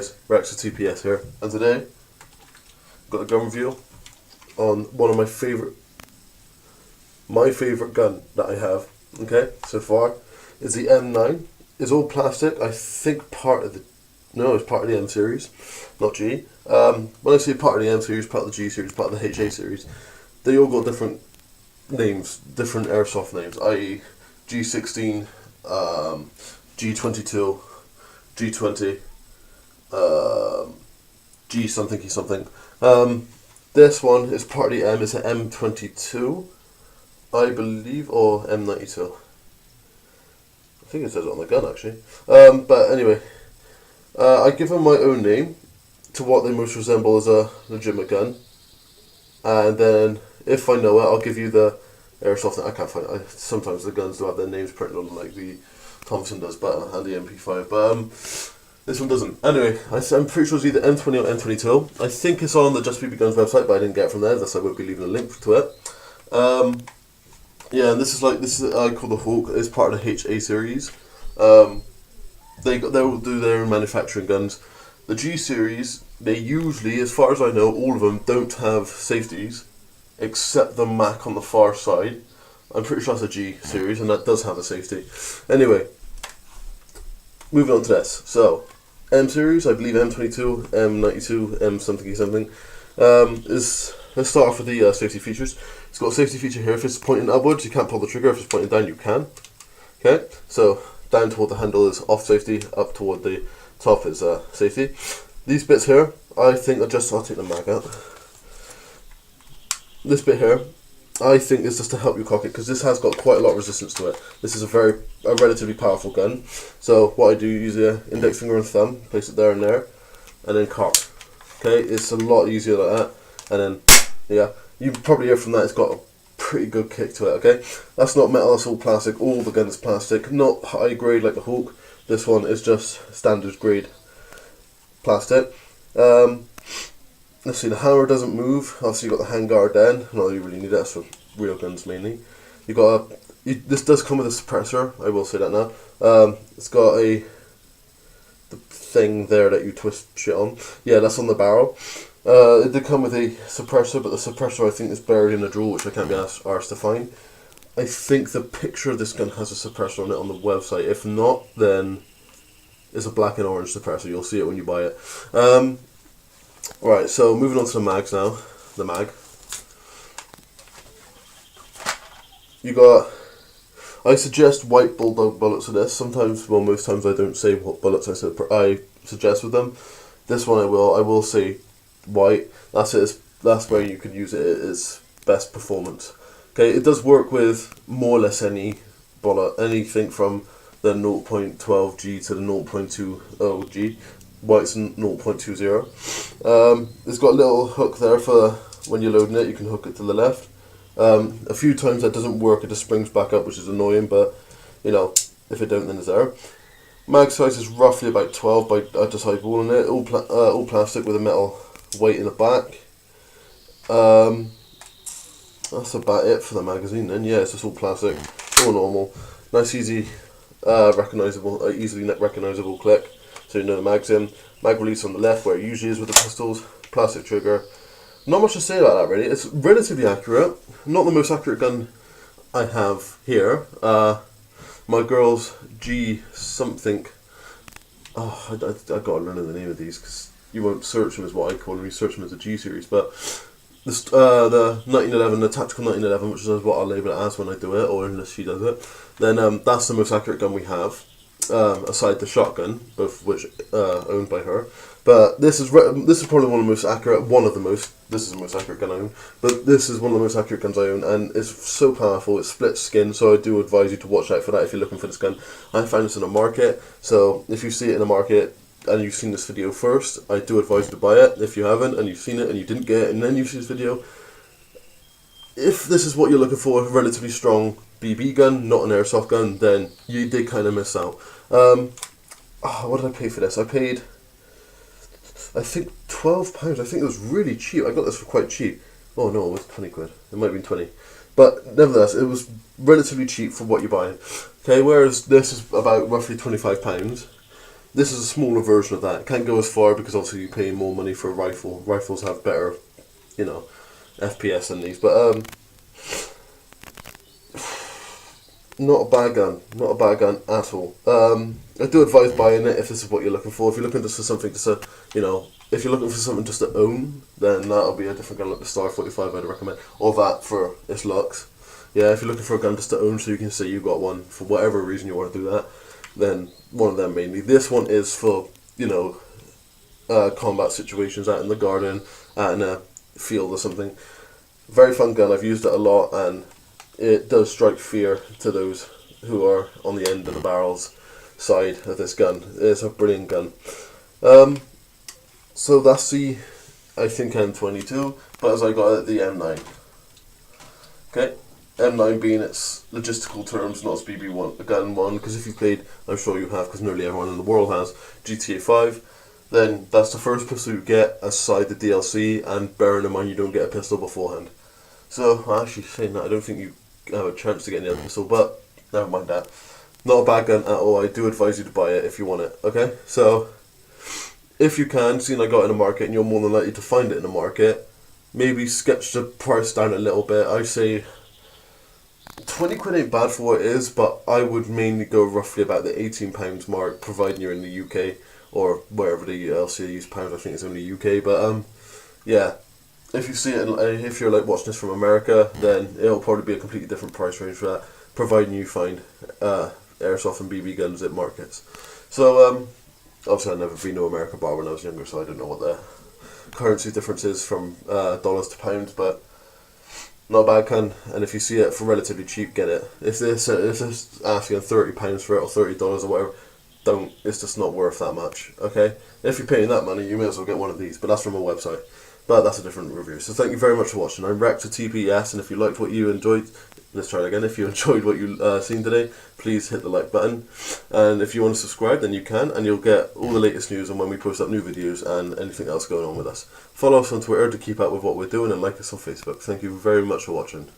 guys, Rex of TPS here, and today I've got a gun review on one of my favourite gun that I have, okay, so far, is the M9. It's all plastic, I think it's part of the M series, not G. When I say part of the M series, part of the G series, part of the HA series, they all got different names, different airsoft names, i.e. G16, G22, G20, G something. This one is part of the M. It's an M22, I believe, or M92. I think it says it on the gun actually. But anyway, I give them my own name to what they most resemble as a legitimate gun, and then if I know it, I'll give you the airsoft. I can't find it. Sometimes the guns do have their names printed on them, like the Thompson does, and the MP5. But this one doesn't. Anyway, I'm pretty sure it's either M20 or M22. I think it's on the Just BB Guns website, but I didn't get it from there, thus I won't be leaving a link to it. Yeah, and this is I call the Hawk. It's part of the HA series. They will do their own manufacturing guns. The G series, they usually, as far as I know, all of them don't have safeties, except the Mac on the far side. I'm pretty sure that's a G series, and that does have a safety. Anyway, moving on to this. So, M series, I believe M22, M92, M something. Let's start off with the safety features. It's got a safety feature here. If it's pointing upwards, you can't pull the trigger. If it's pointing down, you can. Okay, so down toward the handle is off safety, up toward the top is safety. These bits here, I think I'll take the mag out. This bit here, I think is just to help you cock it, because this has got quite a lot of resistance to it. This is a relatively powerful gun. So what I do, use the index finger and thumb, place it there and there, and then cock. Okay, it's a lot easier like that. And then, yeah, you can probably hear from that it's got a pretty good kick to it, okay? That's not metal, that's all plastic. All the gun is plastic, not high grade like the Hawk. This one is just standard grade plastic. Let's see, the hammer doesn't move. Obviously you've got the handguard then. Not that you really need that, for real guns mainly. This does come with a suppressor, I will say that now. It's got the thing there that you twist shit on. Yeah, that's on the barrel. It did come with a suppressor, but the suppressor I think is buried in a drawer, which I can't be arsed to find. I think the picture of this gun has a suppressor on it on the website. If not, then it's a black and orange suppressor. You'll see it when you buy it. Right, so moving on to the mags now. The mag. I suggest white bulldog bullets for this. Sometimes, well, most times I don't say what bullets I suggest with them. This one I will say white. That's where you could use it at its best performance. Okay, it does work with more or less any bullet, anything from the 0.12G to the 0.20G. White's 0.20. It's got a little hook there for when you're loading it, you can hook it to the left. A few times that doesn't work, it just springs back up, which is annoying, but you know, if it don't, then it's there. Mag size is roughly about 12 by just eyeballing it, all plastic with a metal weight in the back. That's about it for the magazine then. Yeah, it's just all plastic, all normal. Nice, easy, easily recognisable click, so you know the mag's in. Mag release on the left where it usually is with the pistols. Plastic trigger. Not much to say about that really. It's relatively accurate. Not the most accurate gun I have here. My girl's G something. Oh, I gotta learn the name of these because you won't search them as what I call them. You search them as a G series, but the 1911, the tactical 1911, which is what I'll label it as when I do it, or unless she does it. Then that's the most accurate gun we have. Aside the shotgun, both of which owned by her, but this is probably one of the most accurate. This is the most accurate gun I own, but this is one of the most accurate guns I own, and it's so powerful. It splits skin, so I do advise you to watch out for that if you're looking for this gun. I found this in a market, so if you see it in a market and you've seen this video first, I do advise you to buy it. If you haven't and you've seen it and you didn't get it, and then you've seen this video, if this is what you're looking for, a relatively strong BB gun, not an airsoft gun, then you did kind of miss out. What did I pay for this? I paid, I think, £12. I think it was really cheap. I got this for quite cheap. Oh no, it was 20 quid. It might have been 20. But nevertheless, it was relatively cheap for what you're buying. Okay, whereas this is about roughly £25. This is a smaller version of that. It can't go as far because obviously you pay more money for a rifle. Rifles have better, you know, FPS than these, but not a bad gun. Not a bad gun at all. I do advise buying it if this is what you're looking for. If you're looking just for something just to, you know, if you're looking for something just to own, then that'll be a different gun like the Star 45 I'd recommend. Or that for its looks. Yeah, if you're looking for a gun just to own so you can say you got one for whatever reason you want to do that, then one of them mainly. This one is for, you know, combat situations out in the garden, out in a field or something. Very fun gun. I've used it a lot, and it does strike fear to those who are on the end of the barrel's side of this gun. It's a brilliant gun. So that's the, I think, M22, but as I got it, the M9. Okay, M9 being its logistical terms, not its BB1 gun one, because if you played, I'm sure you have, because nearly everyone in the world has, GTA 5, then that's the first pistol you get aside the DLC, and bearing in mind you don't get a pistol beforehand. So, actually saying that, I don't think you have a chance to get any other pistol, but never mind that. Not a bad gun at all. I do advise you to buy it if you want it, okay? So, if you can, seeing I got it in the market and you're more than likely to find it in the market, maybe sketch the price down a little bit. I say 20 quid ain't bad for what it is, but I would mainly go roughly about the £18 mark, providing you're in the UK or wherever the else you use pounds. I think it's only UK, but yeah. If you see it, if you're like watching this from America, then it'll probably be a completely different price range for that, providing you find airsoft and BB guns at markets. So obviously I've never been to America bar when I was younger, so I don't know what the currency difference is from dollars to pounds, but not a bad gun. And if you see it for relatively cheap, get it. If they're asking £30 for it or $30 or whatever, don't. It's just not worth that much. Okay, if you're paying that money, you may as well get one of these. But that's from a website. But that's a different review. So thank you very much for watching. I'm Rex at TPS, and if you liked what you enjoyed, let's try it again. If you enjoyed what you seen today, please hit the like button. And if you want to subscribe, then you can, and you'll get all the latest news on when we post up new videos and anything else going on with us. Follow us on Twitter to keep up with what we're doing, and like us on Facebook. Thank you very much for watching.